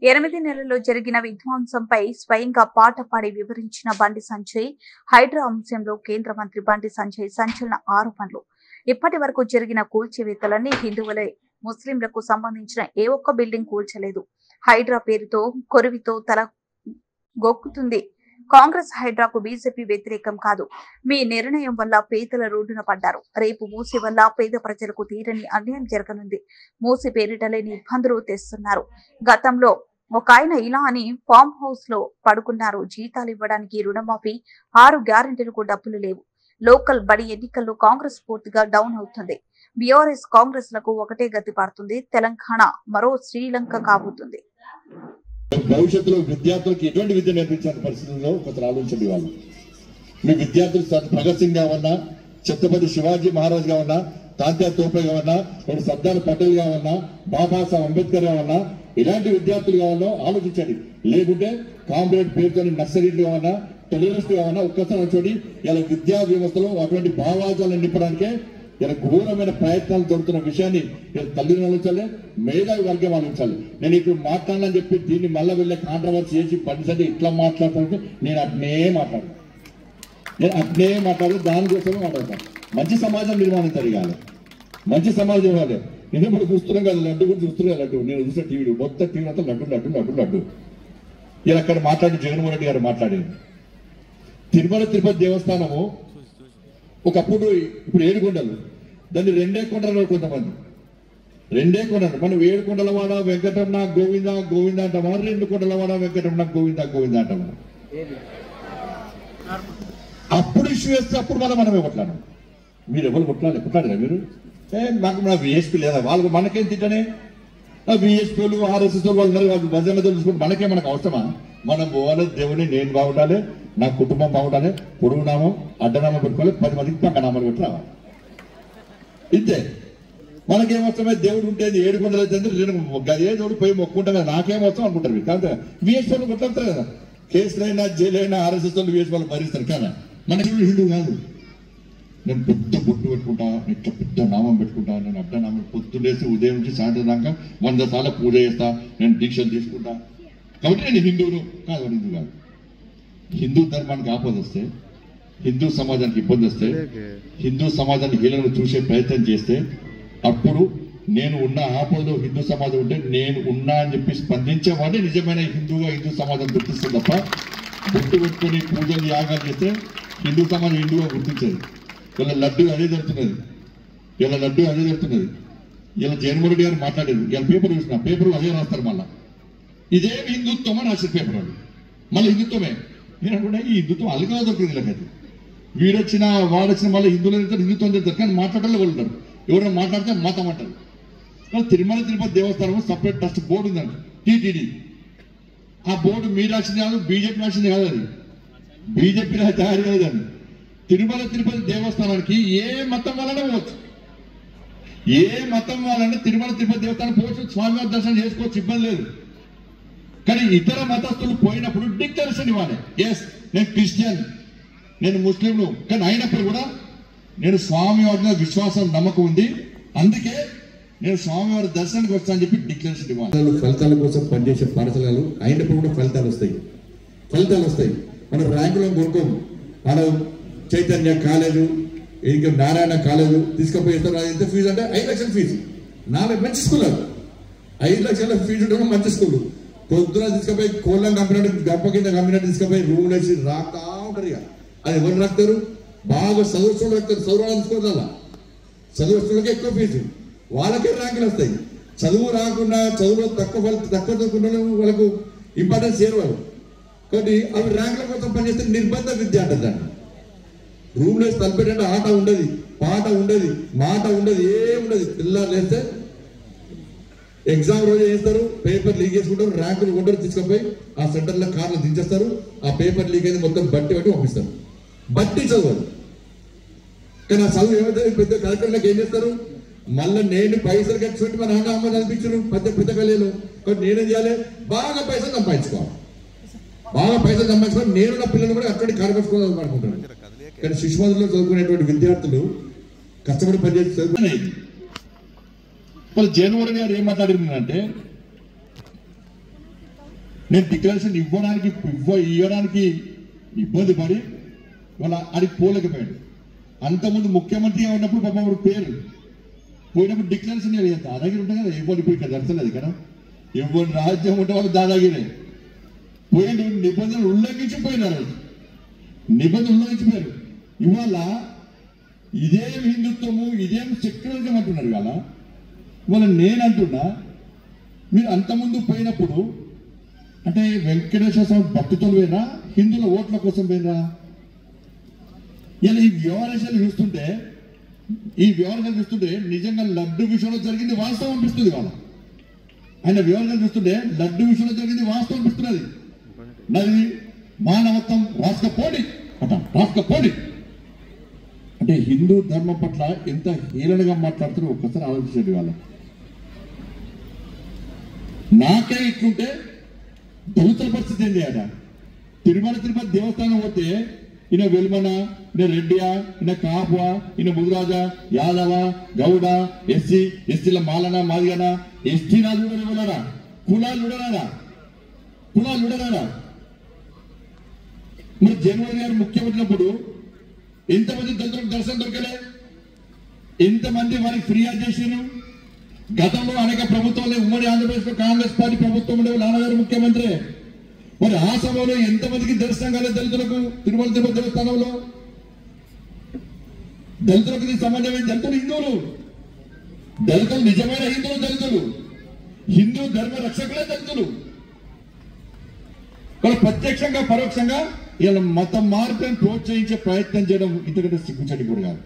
8 నెలల్లో జరిగిన విధ్వంసంపై స్వయంగా పాట పాడి వివరించిన బండి సంజయ్. హైడ్రా అంశంలో కేంద్ర మంత్రి బండి సంజయ్ సంచలన ఆరోపణలు. ఇప్పటి వరకు జరిగిన కూల్చివేతలన్నీ హిందువులే. ముస్లింలకు సంబంధించిన ఏ ఒక్క బిల్డింగ్ కూల్చలేదు. హైడ్రా పేరుతో కొరివితో తల గొక్కుతుంది. కాంగ్రెస్ హైడ్రాకు బీజేపీ వ్యతిరేకం కాదు. మీ నిర్ణయం వల్ల పేదల రోడ్డున పడ్డారు. రేపు మూసి వల్ల పేద ప్రజలకు తీరని అన్యాయం జరగనుంది. మూసి పేరిట లేని ఇబ్బందులు తెస్తున్నారు. గతంలో ఒక ఆయన ఇలా అని ఫామ్ హౌస్ లో పడుకున్నారు. జీతాలు ఇవ్వడానికి రుణమాఫీ, 6 గ్యారెంటీలకు డబ్బులు లేవు. లోకల్ బడి ఎన్నికల్లో కాంగ్రెస్ పూర్తిగా డౌన్ అవుతుంది. బీఆర్ఎస్ కాంగ్రెస్ లకు ఒకటే గతి పడుతుంది. తెలంగాణ మరో శ్రీలంక కాబోతుంది. భవిష్యత్తులో విద్యార్థులకు ఎటువంటి విద్య నేర్పించాల్సిన పరిస్థితుల్లో కొంత ఆలోచించండి. వాళ్ళు మీ విద్యార్థులు భగత్ సింగ్ కావన్నా, ఛత్రపతి శివాజీ మహారాజ్ కావన్నా, తాంత్యా తోపే కావన్నా, సర్దార్ పటేల్ కావన్నా, బాబాసాహెబ్ అంబేద్కర్ కావన్నా, ఇలాంటి విద్యార్థులు కావాలో ఆలోచించండి. లేకుంటే కామ్రేడ్ పేరుతో నర్సరీలు కావన్నా, టెర్రరిస్ట్ కావన్నా ఒక్కసారి చూడండి. ఇలా విద్యా వ్యవస్థలో అటువంటి భావాజాలను నింపడానికే ఇలా ఘోరమైన ప్రయత్నాలు జరుగుతున్న విషయాన్ని తల్లిని ఆలోచించాలి, మేధావి వర్గం ఆలోచించాలి. నేను ఇప్పుడు మాట్లాడాలని చెప్పి దీన్ని మళ్ళీ వెళ్ళే కాంట్రవర్సీ చేసి పండిసంటే ఇట్లా మాట్లాడతానంటే నేను అట్నే మాట్లాడు దానికోసమే మాట్లాడతాను. మంచి సమాజం నిర్మాణం జరగాలి, మంచి సమాజం ఇవ్వాలి. నేను ఇప్పుడు చూస్తున్నాం కదా, లడ్డు కూడా చూస్తున్నాను. లడ్డు నేను చూసిన టీవీ మొత్తం టీవీ అంతా లడ్డు లడ్డు లడ్డు లడ్డు. ఇలా అక్కడ మాట్లాడి జగన్మోహన్ రెడ్డి గారు మాట్లాడింది. తిరుపతి దేవస్థానము ఒకప్పుడు, ఇప్పుడు 7 కొండలు, దాన్ని 2 కొండలు కొంతమంది 2 కొండలు. మనం 7 కొండలవాడ వెంకటరమణ గోవింద గోవింద అంటామా, 2 కొండలవాడ వెంకటరమణ గోవింద గోవింద అంటామా? అప్పుడు ఇష్యూ వేస్తే అప్పుడు మనమే కొట్లాడు. మీరు ఎవరు కొట్లాడారా మీరు? మాకు మన విఎస్పీ లేదా? వాళ్ళు మనకేం తిట్టనే? విఎస్పీలు ఆర్ఎస్ఎస్ వాళ్ళు భజన తెలుసుకుంటే మనకు అవసరమా? మనం పోవాలి, దేవుని నేను బాగుండాలి, నా కుటుంబం బాగుండాలి, పొరుగు నామం అడ్డనామం పెట్టుకోవాలి, 10 మందికి పక్క నామాలు పెట్టి రావాలి. ఇంతే. మనకేమొస్తామే? దేవుడు ఉంటే 7 కొండలు అయితే ఏ దేవుడు పోయి మొక్కుంటాం కదా, నాకేమొస్తాం అనుకుంటారు మీరు. కాదు విఎస్పీలు కొట్లాడతారు కదా, కేసులైనా జైలైనా ఆర్ఎస్ఎస్ వాళ్ళు విఎస్ వాళ్ళు భరిస్తారు కదా. మనకి హిందూ కాదు. నేను పెద్ద బొట్టు పెట్టుకుంటా, ఇట్లా పెద్ద నామం పెట్టుకుంటా, నేను అడ్డనామం పొద్దులేసి ఉదయం నుంచి సాయంత్రం దాకా 100 సార్లు పూజ చేస్తా, నేను దీక్షలు తీసుకుంటా. కాబట్టి నేను హిందువును కాదు. హిందూ కాదు. హిందూ ధర్మానికి ఆపద వస్తే, హిందూ సమాజానికి ఇబ్బంది వస్తే, హిందూ సమాజాన్ని హీలను చూసే ప్రయత్నం చేస్తే, అప్పుడు నేను ఉన్న ఆపదలో హిందూ సమాజం ఉంటే నేను ఉన్నా అని చెప్పి స్పందించేవాడే నిజమైన హిందూగా హిందూ సమాజం గుర్తిస్తుంది తప్ప, బొట్టు పెట్టుకుని పూజలు యాగాలు చేస్తే హిందూ సమాజం హిందూగా గుర్తించేది. ఇలా లడ్డు అదే జరుగుతున్నది. ఇలా జగన్మోహన్ రెడ్డి గారు మాట్లాడేది. ఇలా పేపర్ చూసిన పేపర్లు అదే రాస్తారు. మళ్ళీ ఇదే హిందుత్వం అని రాసిన పేపర్ వాళ్ళు మళ్ళీ హిందుత్వమే. నేను అనుకుంటా ఈ హిందుత్వం అలగా దొరికింది. ఇలాగైతే వీడొచ్చినా వాడొచ్చినా మళ్ళీ హిందువులు తింటారు, హిందుత్వం తింటారు. కానీ మాట్లాడాలి వాళ్ళు ఉంటారు. ఎవరైనా మాట్లాడితే మతం అంటారు. తిరుపతి దేవస్థానం సపరేట్ ట్రస్ట్ బోర్డు ఉందంట, టీటీడీ. ఆ బోర్డు మీరు రాసింది కాదు, బీజేపీ రాసింది కాదు. అది బీజేపీ తయారు కాదని. తిరుపతి దేవస్థానానికి ఏ మతం వలన పోవచ్చు, ఏ మతం వలన తిరుపతి దేవస్థానం పోవచ్చు, స్వామివారి దర్శనం చేసుకోవచ్చు, ఇబ్బంది లేదు. కానీ ఇతర మతస్థులు పోయినప్పుడు డిక్లరేషన్ ఇవ్వాలి. ఎస్, నేను క్రిస్టియన్, నేను ముస్లింలు, కానీ అయినప్పుడు కూడా నేను స్వామివారి విశ్వాసం నమ్మకం ఉంది, అందుకే నేను స్వామివారి దర్శనానికి వస్తానని చెప్పి డిక్లరేషన్ ఇవ్వాలి. ఫలితాల కోసం పనిచేసే పాఠశాలలు అయినప్పుడు కూడా ఫలితాలు వస్తాయి. మనం ర్యాంకులను కొనుక్కోము. మనం చైతన్య కాలేజు, ఇంకా నారాయణ కాలేజు తీసుకుపోయిస్తారు. ఎంత ఫీజు అంటే 5 లక్షల ఫీజు. 4 మంచి స్కూల్, అది 5 లక్షల ఫీజు ఉండడం మంచి స్కూల్. పొద్దున తీసుకుపోయి కోళ్ళం కంపినట్టు, గంప కింద కంపినట్టు తీసుకుపోయి రూమ్ వేసి రాకా ఉంటారు. ఇక అది ఎవరు రాస్తారు? బాగా చదువుతులు రాస్తారు. చదువు తీసుకోవాలి. చదువుతులకే ఎక్కువ ఫీజు, వాళ్ళకే ర్యాంకులు వస్తాయి. చదువు రాకుండా, చదువులో తక్కువ చదువుకున్న వాళ్ళకు ఇంపార్టెన్స్ చేయరు వాళ్ళు. కాబట్టి అవి ర్యాంకుల కోసం పనిచేస్తే నిర్బంధ విద్య అంటారు దాన్ని. రూమ్ లేసి తలపెట్టంటే ఆట ఉండదు, పాట ఉండదు, మాట ఉండదు, ఏముండదు. పిల్లలు వేస్తే ఎగ్జామ్ రోజు చేస్తారు, పేపర్ లీక్ చేసుకుంటారు, ర్యాంకులు కొంటారు, తీసుకుపోయి ఆ సెంటర్లో కార్లు దించేస్తారు. ఆ పేపర్ లీక్ అయితే మొత్తం బట్టి పంపిస్తారు. బట్టి చదవాలి. కానీ ఆ చదువు ఏమైతే పెద్ద కలెక్టర్లకు ఏం చేస్తారు? మళ్ళీ నేను పైసలు ఖర్చు పెట్టి మన నాన్న అమ్మ చదివించారు పెద్ద కళ్యాణం. కాబట్టి నేనేం చేయాలి? బాగా పైసలు సంపాదించుకోవాలి. నేను నా పిల్లలు కూడా అక్కడి కార్యక్రమం అనుకుంటాను. కానీ శిశుమందిలో చదువుకునేటువంటి విద్యార్థులు కష్టపడి పనిచేసి చదువుకునేది. వాళ్ళు జగన్మోహన్ గారు ఏం మాట్లాడిందంటే, నేను డిక్లరేషన్ ఇవ్వడానికి ఇబ్బంది పడి వాళ్ళ అది పోలేకపోయాడు. అంతకుముందు ముఖ్యమంత్రిగా ఉన్నప్పుడు పాపం అప్పుడు పేరు పోయినప్పుడు డిక్లరేషన్ దాదాగిరి ఉంటాయి కదా, ఎవరు ఇప్పుడు ఇక్కడ జరగలేదు కదా, ఎవరి రాజ్యం ఉంటే వాళ్ళు దాదాగిరే పోయిండు. నిబంధనలు ఉల్లంఘించిపోయినారు, నిబంధనలు ఉల్లంఘించిపోయారు. ఇవాళ ఇదేం హిందుత్వము, ఇదేం సెక్యులరిజం అంటున్నారు కదా. ఇవాళ నేనంటున్నా, మీరు అంతకుముందు పోయినప్పుడు అంటే వెంకటేశ్వర స్వామి భక్తితో పోయినా, హిందువుల ఓట్ల కోసం పోయినరా? ఇలా ఈ వ్యవహారాలు చూస్తుంటే నిజంగా లడ్డు విషయంలో జరిగింది వాస్తవం అనిపిస్తుంది. వాళ్ళ ఆయన వ్యవహారాలు చూస్తుంటే లడ్డు విషయంలో జరిగింది వాస్తవం అనిపిస్తున్నది. నది మానవత్వం రాసుకపోండి అంటే హిందూ ధర్మం పట్ల ఎంత హీలనగా మాట్లాడుతారో ఒక్కసారి ఆలోచించండి. వాళ్ళ నాకే ఇట్లుంటే దళితుల పరిస్థితి ఏంటి అట. తిరుపతి దేవస్థానం పోతే ఈయన వెలుమన, ఈయన రెడ్డియా, ఈయన కాపువా, ఈయన ముదిరాజా, యాదవ, గౌడ, ఎస్సీల మాలన మాదిగన, ఎస్టీ రాజు కూడా ఇవ్వలేరా? కులాలు చూడరారా? మరి జగన్మోహన్ గారు ముఖ్యమంత్రినప్పుడు ఎంతమంది దళితులకు దర్శనం దొరకలే? ఎంతమంది వారికి ఫిర్యాదు చేశారు? గతంలో అనేక ప్రభుత్వాలు, ఉమ్మడి ఆంధ్రప్రదేశ్ లో కాంగ్రెస్ పార్టీ ప్రభుత్వం ఉండే నాన్నగారు ముఖ్యమంత్రి. మరి ఆ సభలో ఎంతమందికి దర్శనం కాలేదు దళితులకు? తిరుపతి దేవస్థానంలో దళితులకు సంబంధమైన దళితులు నిజమైన దళితులు, హిందూ ధర్మ రక్షకులే దళితులు. వాళ్ళు ప్రత్యక్షంగా పరోక్షంగా ఇలా మత మార్పులను ప్రోత్సహించే ప్రయత్నం చేయడం ఇంతకంటే సిగ్గుచేటు కూడా కాదు.